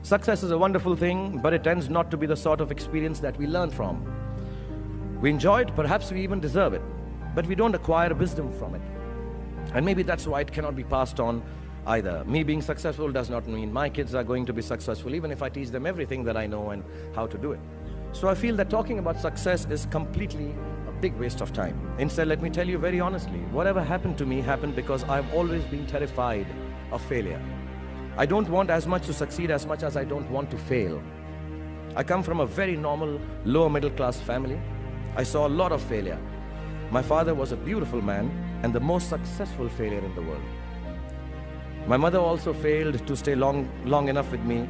Success is a wonderful thing, but it tends not to be the sort of experience that we learn from. We enjoy it, perhaps we even deserve it, but we don't acquire wisdom from it. And maybe that's why it cannot be passed on either. Me being successful does not mean my kids are going to be successful, even if I teach them everything that I know and how to do it. So I feel that talking about success is completely a big waste of time. Instead, let me tell you very honestly, whatever happened to me happened because I've always been terrified of failure. I don't want as much to succeed as much as I don't want to fail. I come from a very normal, lower middle class family. I saw a lot of failure. My father was a beautiful man and the most successful failure in the world. My mother also failed to stay long enough with me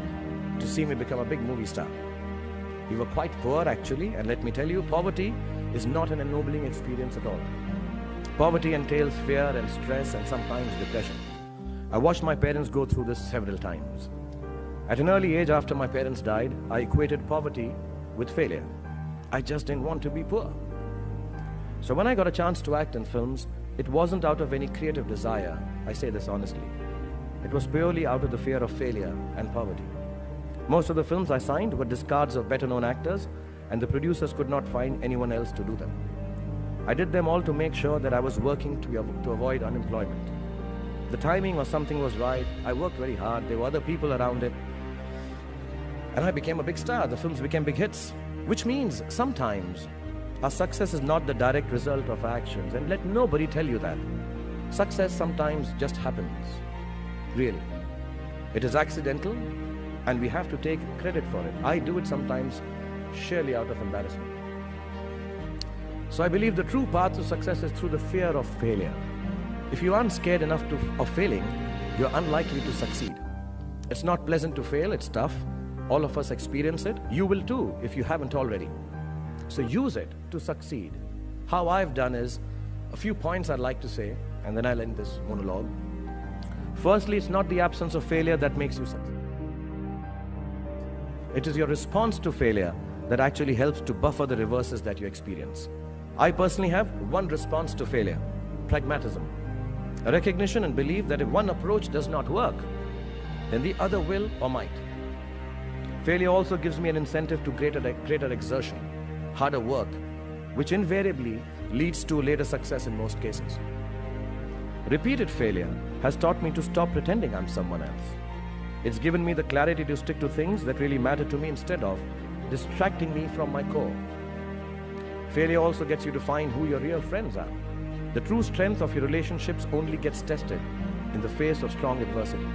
to see me become a big movie star. We were quite poor actually, and let me tell you, poverty is not an ennobling experience at all. Poverty entails fear and stress and sometimes depression. I watched my parents go through this several times. At an early age after my parents died, I equated poverty with failure. I just didn't want to be poor. So when I got a chance to act in films, it wasn't out of any creative desire, I say this honestly. It was purely out of the fear of failure and poverty. Most of the films I signed were discards of better-known actors, and the producers could not find anyone else to do them. I did them all to make sure that I was working to avoid unemployment. The timing or something was right. I worked very hard. There were other people around it. And I became a big star. The films became big hits, which means sometimes our success is not the direct result of our actions. And let nobody tell you that. Success sometimes just happens. Really. It is accidental, and we have to take credit for it. I do it sometimes sheerly out of embarrassment. So I believe the true path to success is through the fear of failure. If you aren't scared enough of failing, you're unlikely to succeed. It's not pleasant to fail, it's tough. All of us experience it. You will too, if you haven't already. So use it to succeed. How I've done is, a few points I'd like to say, and then I'll end this monologue. Firstly, it's not the absence of failure that makes you succeed. It is your response to failure that actually helps to buffer the reverses that you experience. I personally have one response to failure: pragmatism. A recognition and belief that if one approach does not work, then the other will or might. Failure also gives me an incentive to greater exertion, harder work, which invariably leads to later success in most cases. Repeated failure has taught me to stop pretending I'm someone else. It's given me the clarity to stick to things that really matter to me instead of distracting me from my core. Failure also gets you to find who your real friends are. The true strength of your relationships only gets tested in the face of strong adversity.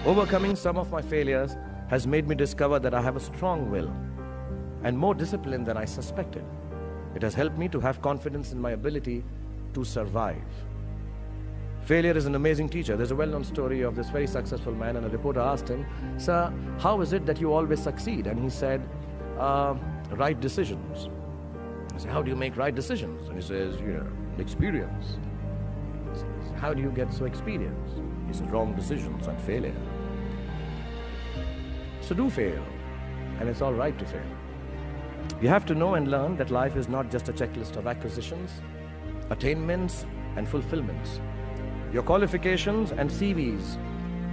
Overcoming some of my failures has made me discover that I have a strong will and more discipline than I suspected. It has helped me to have confidence in my ability to survive. Failure is an amazing teacher. There's a well-known story of this very successful man, and a reporter asked him, "Sir, how is it that you always succeed?" And he said, "Right decisions." I said, "How do you make right decisions?" And he says, "Experience." He says, "How do you get so experienced?" He says, "Wrong decisions and failure." So do fail, and it's all right to fail. You have to know and learn that life is not just a checklist of acquisitions, attainments, and fulfillments. Your qualifications and CVs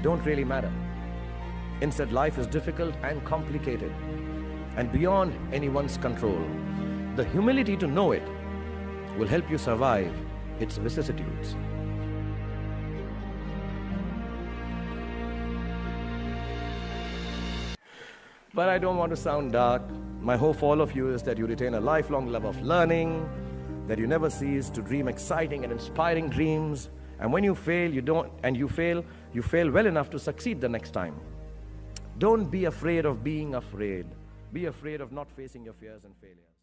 don't really matter. Instead, life is difficult and complicated and beyond anyone's control. The humility to know it will help you survive its vicissitudes. But I don't want to sound dark. My hope for all of you is that you retain a lifelong love of learning, that you never cease to dream exciting and inspiring dreams. And when you fail, you fail well enough to succeed the next time. Don't be afraid of being afraid. Be afraid of not facing your fears and failure.